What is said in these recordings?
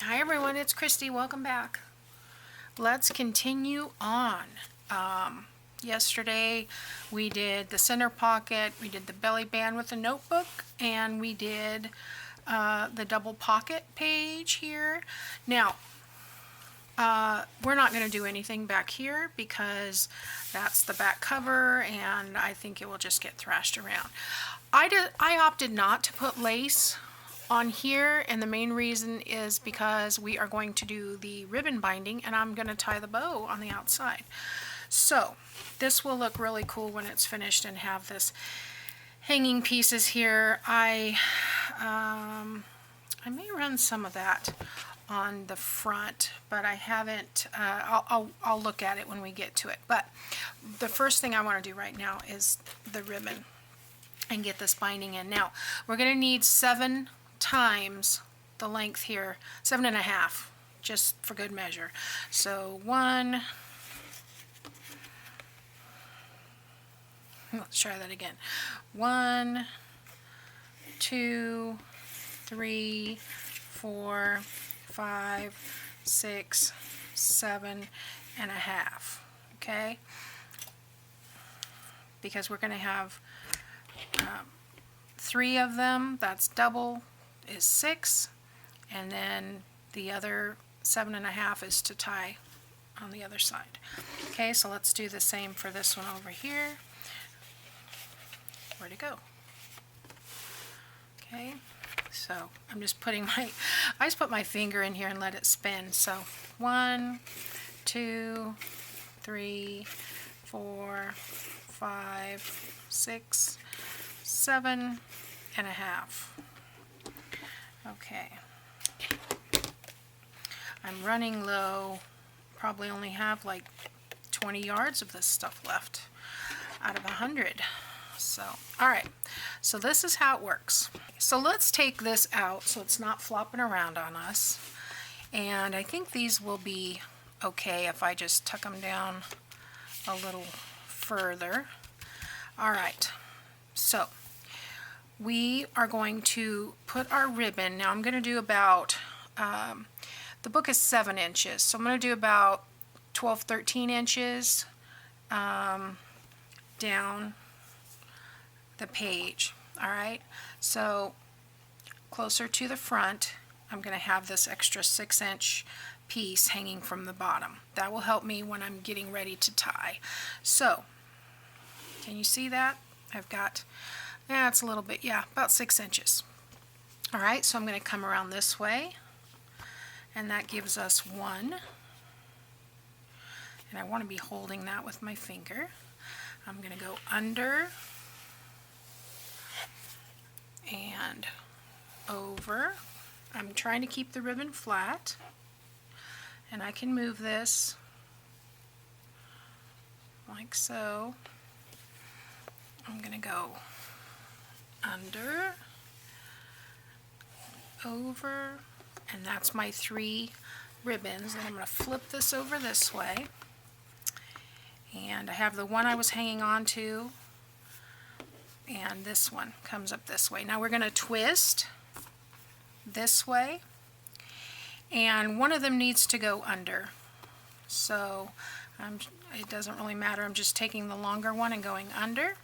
Hi everyone, it's Kristi. Welcome back. Let's continue on. Yesterday we did the center pocket, we did the belly band with the notebook, and we did the double pocket page here. Now, we're not going to do anything back here because that's the back cover and I think it will just get thrashed around. I opted not to put lace on here, and the main reason is because we are going to do the ribbon binding and I'm going to tie the bow on the outside. So this will look really cool when it's finished and have this hanging pieces here. I may run some of that on the front, but I haven't. I'll look at it when we get to it. But the first thing I want to do right now is the ribbon and get this binding in. Now we're going to need 7 times the length here, 7.5, just for good measure. So 1, let's try that again. 1, 2, 3, 4, 5, 6, 7.5. Okay, because we're going to have 3 of them. That's double is 6, and then the other 7.5 is to tie on the other side. Okay, so let's do the same for this one over here. Where'd it go? Okay, so I'm just putting I just put my finger in here and let it spin. So 1, 2, 3, 4, 5, 6, 7.5. Okay, I'm running low, probably only have like 20 yards of this stuff left out of 100. So, alright, so this is how it works. So let's take this out so it's not flopping around on us. And I think these will be okay if I just tuck them down a little further. Alright, so we are going to put our ribbon. Now I'm going to do about, the book is 7 inches, so I'm going to do about 12, 13 inches down the page. Alright, so closer to the front, I'm going to have this extra 6-inch piece hanging from the bottom. That will help me when I'm getting ready to tie. So, can you see that? I've got, yeah, it's a little bit, yeah, about 6 inches. Alright, so I'm going to come around this way, and that gives us 1. And I want to be holding that with my finger. I'm going to go under and over. I'm trying to keep the ribbon flat, and I can move this like so. I'm going to go under, over, and that's my 3 ribbons. And I'm going to flip this over this way, and I have the one I was hanging on to, and this one comes up this way. Now we're going to twist this way, and one of them needs to go under. So it doesn't really matter. I'm just taking the longer one and going under.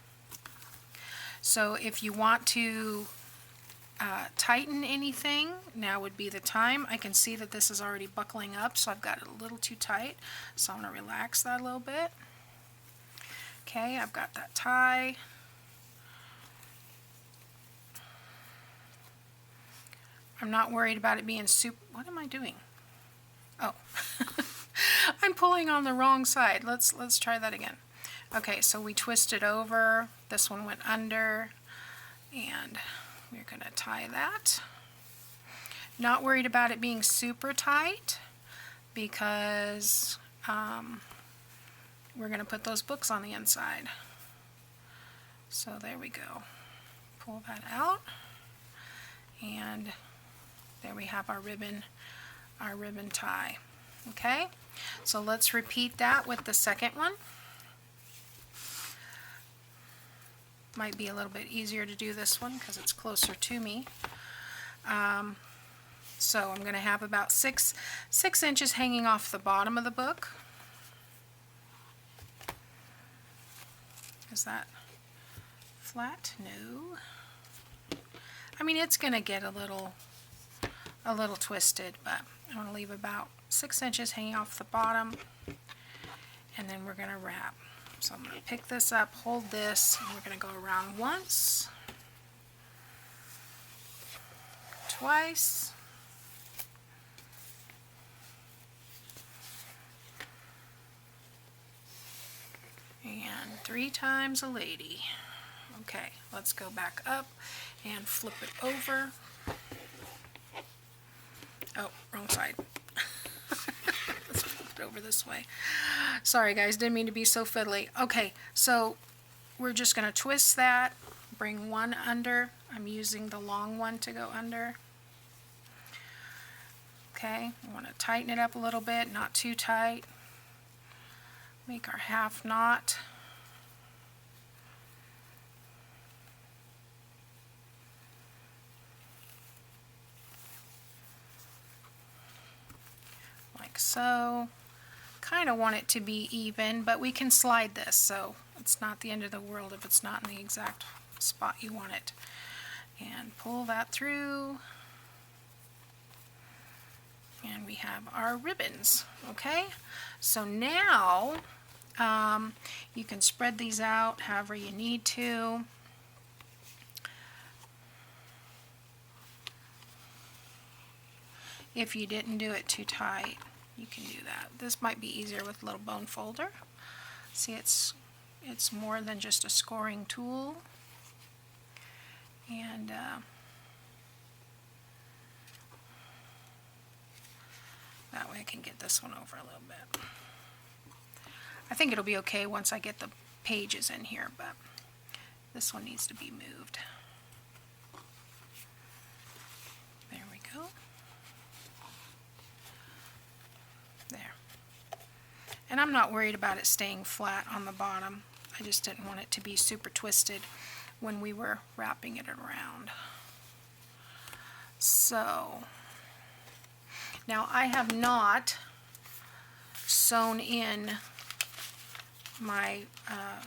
So if you want to tighten anything, now would be the time. I can see that this is already buckling up, so I've got it a little too tight. So I'm going to relax that a little bit. Okay, I've got that tie. I'm not worried about it being super. What am I doing? Oh, I'm pulling on the wrong side. Let's try that again. Okay, so we twisted over. This one went under, and we're going to tie that. Not worried about it being super tight because we're going to put those books on the inside. So there we go. Pull that out, and there we have our ribbon tie. Okay, so let's repeat that with the second one. Might be a little bit easier to do this one because it's closer to me. So I'm going to have about 6 inches hanging off the bottom of the book. Is that flat? No. I mean, it's going to get a little twisted, but I'm going to leave about 6 inches hanging off the bottom, and then we're going to wrap. So I'm going to pick this up, hold this, and we're going to go around once, twice, and 3 times a lady. Okay, let's go back up and flip it over. Oh, wrong side. Let's flip it over this way. Sorry guys, didn't mean to be so fiddly. Okay, so we're just going to twist that, bring one under. I'm using the long one to go under. Okay, we want to tighten it up a little bit, not too tight. Make our half knot. Like so. Kind of want it to be even, but we can slide this, so it's not the end of the world if it's not in the exact spot you want it. And pull that through. And we have our ribbons. Okay, so now you can spread these out however you need to. If you didn't do it too tight, you can do that. This might be easier with a little bone folder. See, it's more than just a scoring tool. And that way I can get this one over a little bit. I think it'll be okay once I get the pages in here, but this one needs to be moved. There we go. There. And I'm not worried about it staying flat on the bottom. I just didn't want it to be super twisted when we were wrapping it around. So, now I have not sewn in my,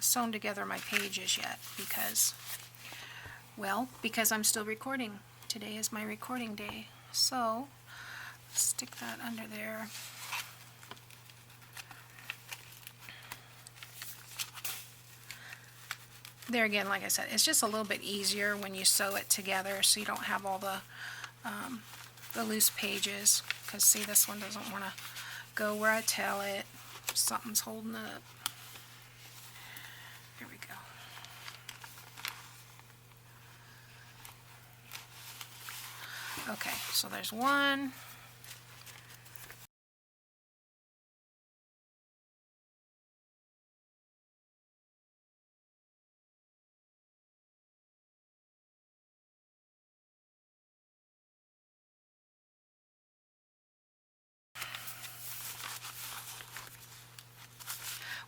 sewn together my pages yet because I'm still recording. Today is my recording day. So, stick that under there. There again, like I said, it's just a little bit easier when you sew it together so you don't have all the loose pages. Because see, this one doesn't want to go where I tell it. Something's holding up. Here we go. Okay, so there's one.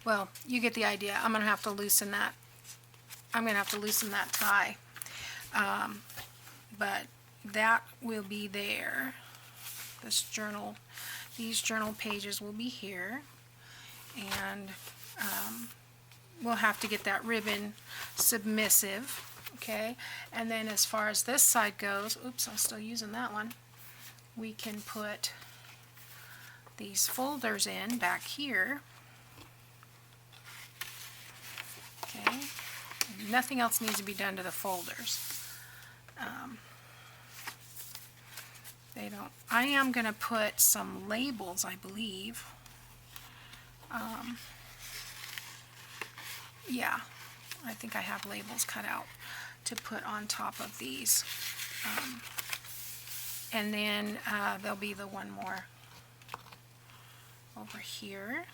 Well, you get the idea. I'm going to have to loosen that. I'm going to have to loosen that tie. But that will be there. This journal, these journal pages will be here. And we'll have to get that ribbon submissive. Okay. And then as far as this side goes, oops, I'm still using that one. We can put these folders in back here. Okay, nothing else needs to be done to the folders. They don't. I am going to put some labels, I believe. Yeah, I think I have labels cut out to put on top of these. And then there'll be the one more over here.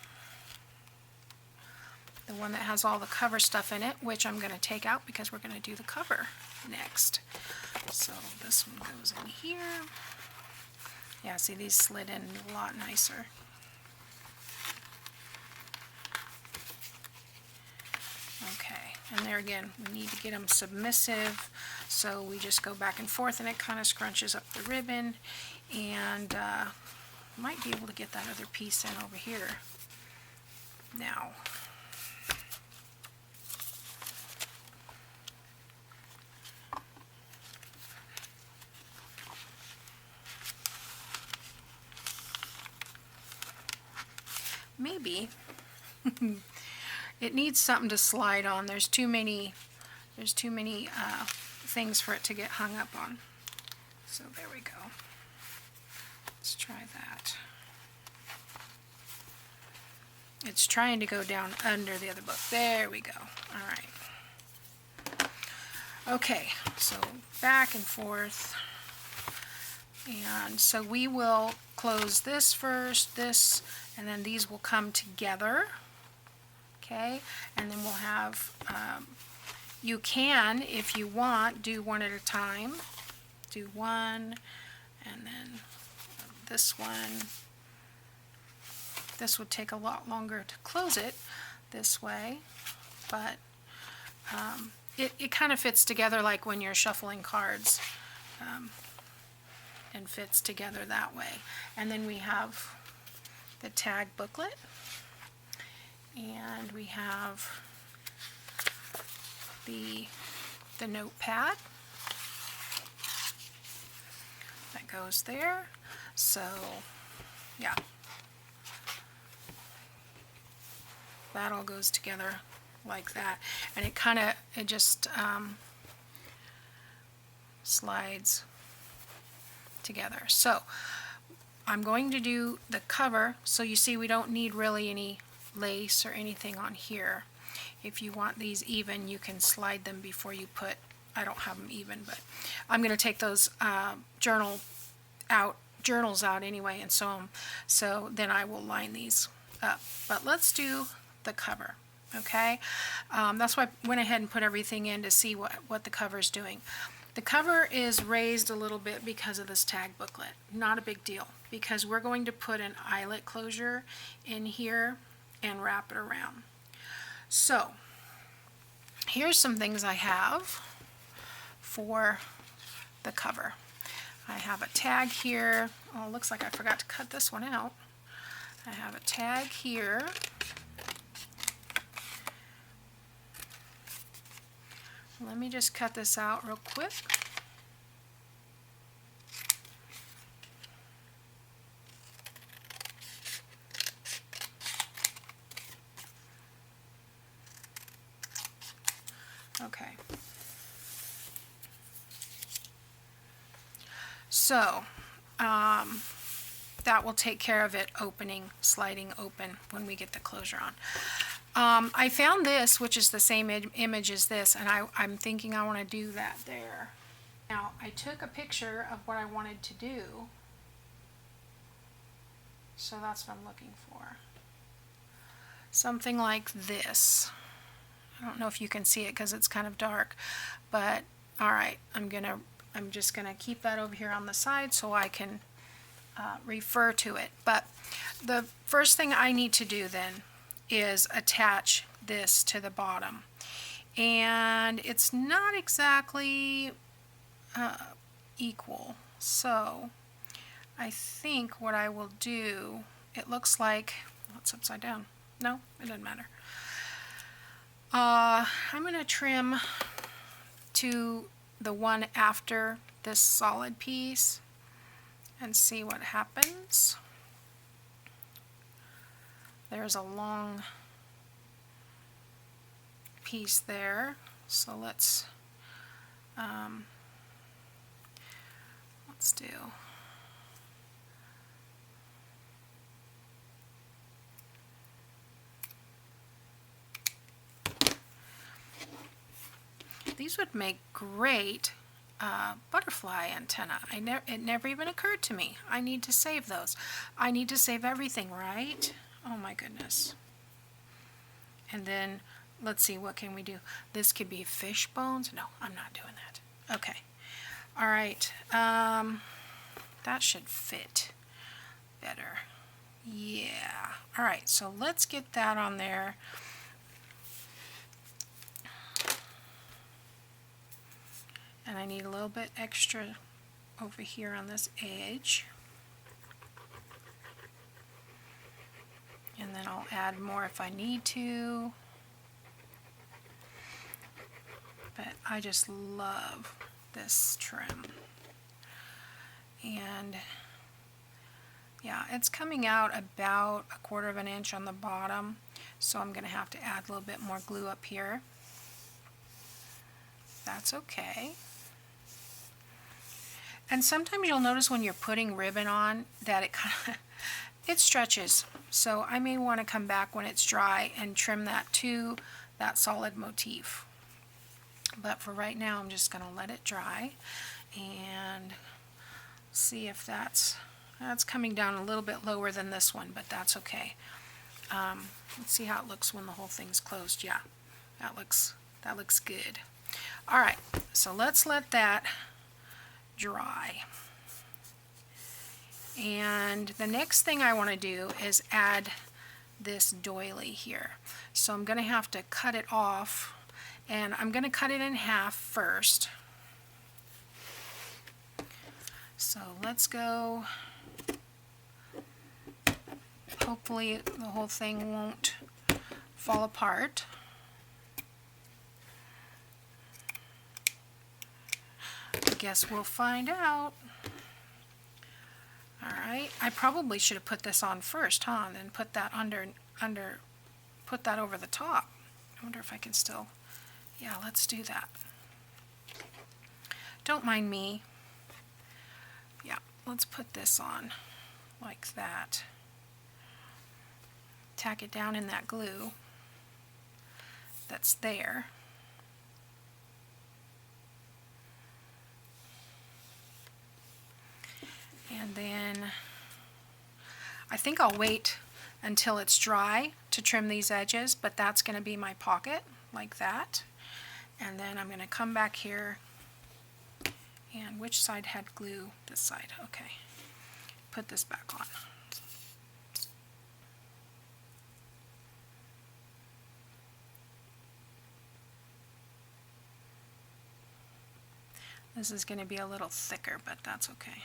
The one that has all the cover stuff in it, which I'm going to take out because we're going to do the cover next. So this one goes in here. Yeah, see, these slid in a lot nicer. Okay, and there again, we need to get them submissive, so we just go back and forth and it kind of scrunches up the ribbon. And might be able to get that other piece in over here now. Maybe it needs something to slide on. There's too many things for it to get hung up on. So there we go. Let's try that. It's trying to go down under the other book. There we go. All right. Okay, so back and forth. And so we will close this first, this, and then these will come together. Okay, and then we'll have, you can, if you want, do one at a time. Do one, and then this one. This would take a lot longer to close it this way, but it kind of fits together like when you're shuffling cards, and fits together that way. And then we have the tag booklet, and we have the notepad that goes there. So yeah, that all goes together like that, and it just slides together. So I'm going to do the cover, so you see we don't need really any lace or anything on here. If you want these even, you can slide them before you put, I don't have them even, but I'm going to take those journals out anyway and sew them, so then I will line these up. But let's do the cover, okay? That's why I went ahead and put everything in to see what the cover is doing. The cover is raised a little bit because of this tag booklet. Not a big deal, because we're going to put an eyelet closure in here and wrap it around. So here's some things I have for the cover. I have a tag here. Oh, it looks like I forgot to cut this one out. I have a tag here. Let me just cut this out real quick. Okay. So, that will take care of it sliding open when we get the closure on. I found this, which is the same image as this, and I'm thinking I want to do that there. Now, I took a picture of what I wanted to do, so that's what I'm looking for. Something like this. I don't know if you can see it because it's kind of dark, but all right, I'm just gonna keep that over here on the side so I can refer to it. But the first thing I need to do then is attach this to the bottom, and it's not exactly equal, so I think what I will do, it looks like, oh, it's upside down. No, it doesn't matter. I'm going to trim to the one after this solid piece and see what happens. There's a long piece there, so let's do. These would make great butterfly antenna. It never even occurred to me. I need to save those. I need to save everything, right? Oh my goodness. And then let's see, what can we do? This could be fish bones. No, I'm not doing that. Okay. All right. That should fit better. Yeah. All right. So let's get that on there. And I need a little bit extra over here on this edge. And then I'll add more if I need to. But I just love this trim. And yeah, it's coming out about 1/4 of an inch on the bottom, so I'm going to have to add a little bit more glue up here. That's okay. And sometimes you'll notice when you're putting ribbon on that it stretches. So I may want to come back when it's dry and trim that to that solid motif. But for right now, I'm just going to let it dry and see if that's coming down a little bit lower than this one, but that's okay. Let's see how it looks when the whole thing's closed. Yeah, that looks good. All right, so let's let that dry. And the next thing I want to do is add this doily here. So I'm going to have to cut it off, and I'm going to cut it in half first. So let's go. Hopefully the whole thing won't fall apart. I guess we'll find out. Alright, I probably should have put this on first, huh? And then put that put that over the top. I wonder if I can still, yeah, let's do that. Don't mind me. Yeah, let's put this on like that. Tack it down in that glue that's there. And then I think I'll wait until it's dry to trim these edges, but that's going to be my pocket like that. And then I'm going to come back here, and which side had glue? This side. Okay. Put this back on. This is going to be a little thicker, but that's okay.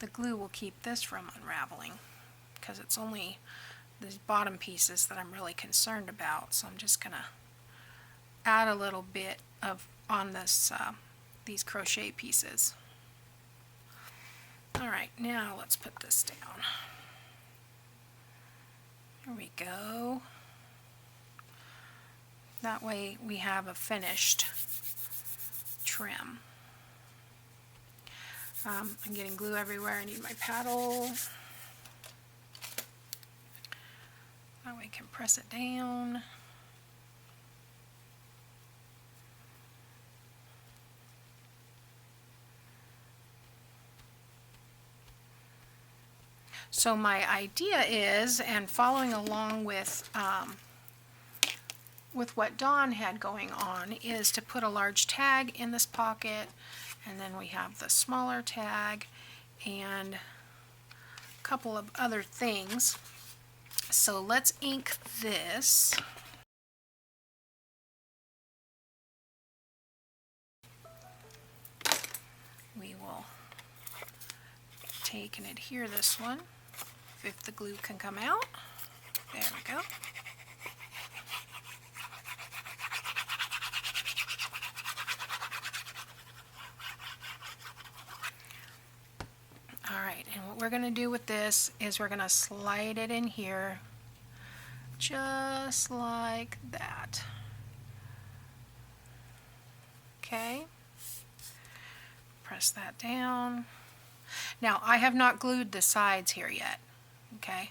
The glue will keep this from unraveling because it's only the bottom pieces that I'm really concerned about. So I'm just going to add a little bit of on this these crochet pieces. All right, now let's put this down. Here we go. That way we have a finished trim. I'm getting glue everywhere. I need my paddle. That way I can press it down. So my idea is, and following along with what Dawn had going on, is to put a large tag in this pocket, and then we have the smaller tag and a couple of other things. So let's ink this. We will take and adhere this one if the glue can come out. There we go. Alright, and what we're going to do with this is we're going to slide it in here just like that. Okay, press that down. Now I have not glued the sides here yet. Okay,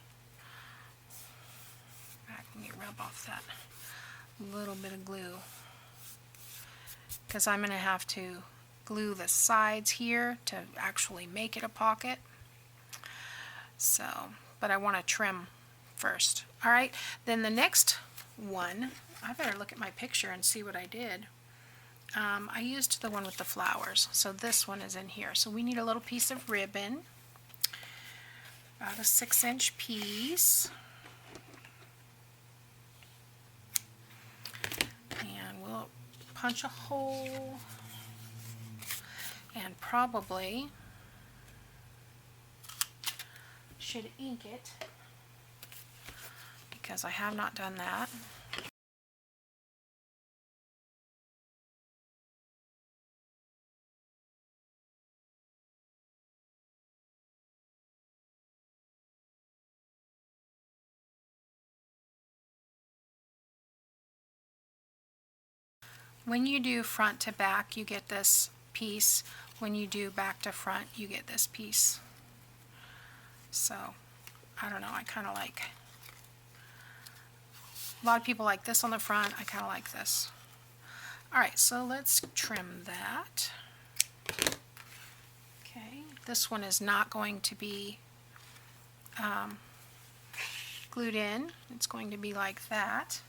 let me rub off that little bit of glue because I'm going to have to glue the sides here to actually make it a pocket. So, but I want to trim first. All right, then the next one, I better look at my picture and see what I did. I used the one with the flowers, so this one is in here. So we need a little piece of ribbon, about a 6-inch piece, and we'll punch a hole and probably should ink it because I have not done that. When you do front to back, you get this piece. When you do back to front, you get this piece. So, I don't know, I kind of like, a lot of people like this on the front, I kind of like this. Alright, so let's trim that. Okay, this one is not going to be glued in, it's going to be like that.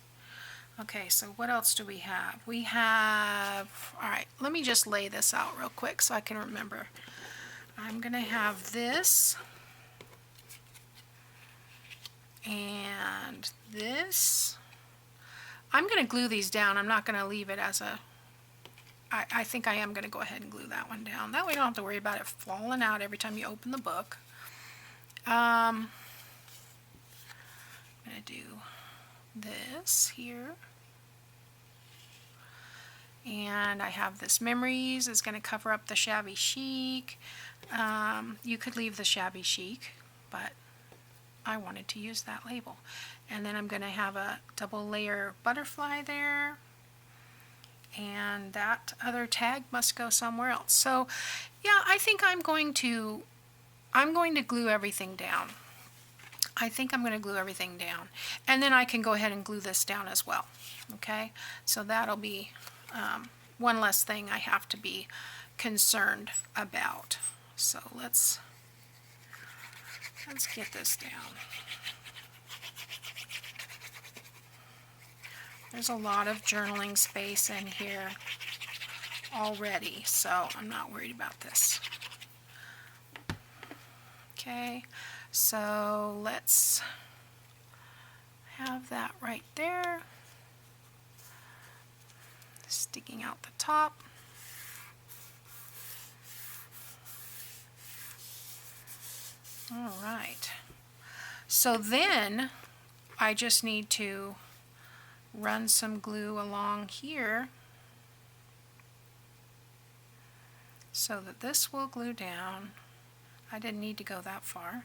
Okay, so what else do we have? We have, alright, let me just lay this out real quick so I can remember. I'm going to have this and this. I'm going to glue these down. I'm not going to leave it as a, I think I am going to go ahead and glue that one down. That way you don't have to worry about it falling out every time you open the book. I'm going to do this here. And I have this Memories is going to cover up the Shabby Chic. You could leave the Shabby Chic, but I wanted to use that label. And then I'm going to have a double layer butterfly there. And that other tag must go somewhere else. So yeah, I think I'm going to glue everything down. I think I'm going to glue everything down. And then I can go ahead and glue this down as well. Okay, so that'll be one less thing I have to be concerned about. So let's get this down. There's a lot of journaling space in here already, so I'm not worried about this. Okay, so let's have that right there, sticking out the top. All right, so then I just need to run some glue along here so that this will glue down. I didn't need to go that far.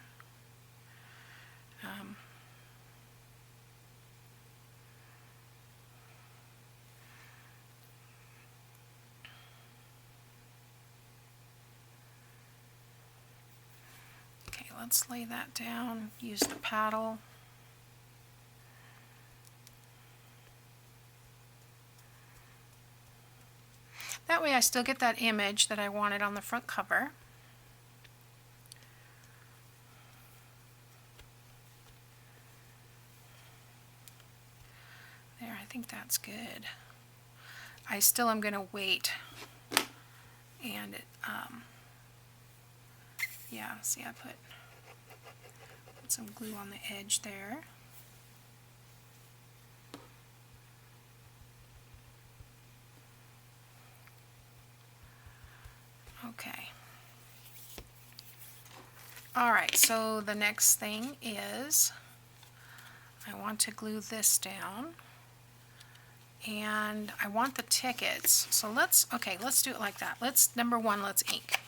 Okay, let's lay that down, use the paddle. That way I still get that image that I wanted on the front cover. There, I think that's good. I still am going to wait and it, yeah, see I put some glue on the edge there. Okay. Alright, so the next thing is I want to glue this down and I want the tickets. So let's do it like that. Number one, let's ink.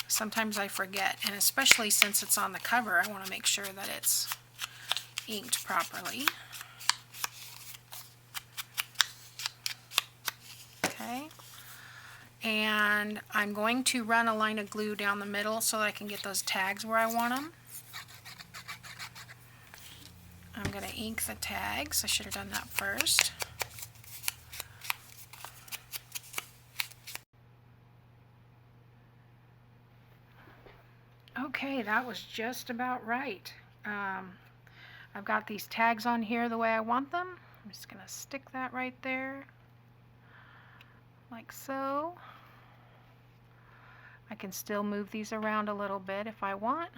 Sometimes I forget, and especially since it's on the cover, I want to make sure that it's inked properly. Okay. And I'm going to run a line of glue down the middle so that I can get those tags where I want them. I'm going to ink the tags. I should have done that first. Okay, that was just about right. I've got these tags on here the way I want them. I'm just going to stick that right there, like so. I can still move these around a little bit if I want.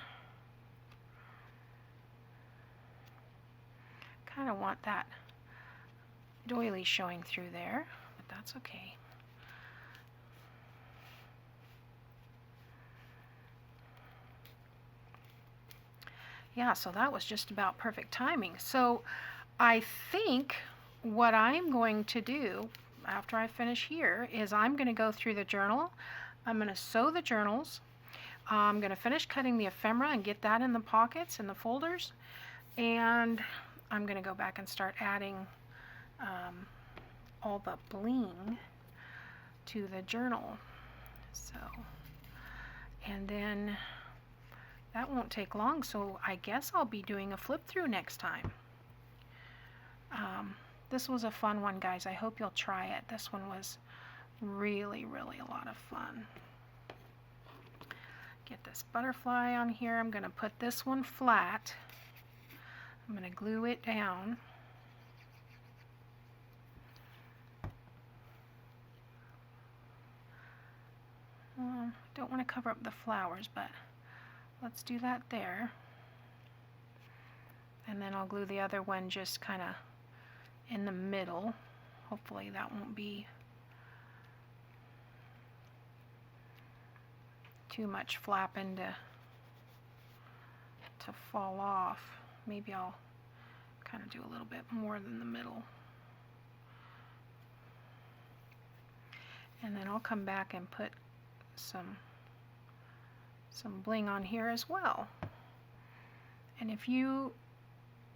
Kind of want that doily showing through there, but that's okay. Yeah, so that was just about perfect timing. So I think what I'm going to do after I finish here is I'm going to go through the journal. I'm going to sew the journals. I'm going to finish cutting the ephemera and get that in the pockets and the folders. And I'm going to go back and start adding all the bling to the journal. So, and then that won't take long, so I guess I'll be doing a flip through next time. This was a fun one, guys. I hope you'll try it. This one was really, really a lot of fun. Get this butterfly on here. I'm going to put this one flat. I'm going to glue it down. Don't want to cover up the flowers, but let's do that there. And then I'll glue the other one just kind of in the middle. Hopefully that won't be too much flapping to fall off. Maybe I'll kind of do a little bit more than the middle. And then I'll come back and put some bling on here as well. And if you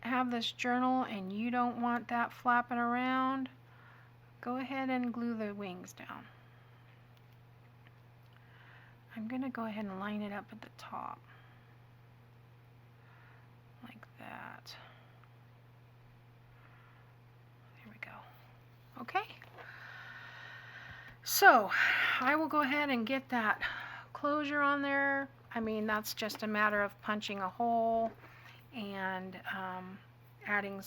have this journal and you don't want that flapping around, go ahead and glue the wings down. I'm going to go ahead and line it up at the top like that. There we go. Okay. So I will go ahead and get that closure on there. I mean, that's just a matter of punching a hole and adding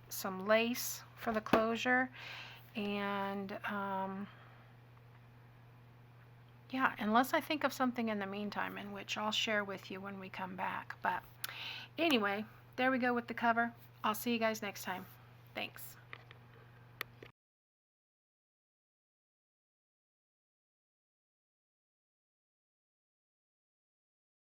some lace for the closure. And yeah, unless I think of something in the meantime, in which I'll share with you when we come back. But anyway, there we go with the cover. I'll see you guys next time. Thanks.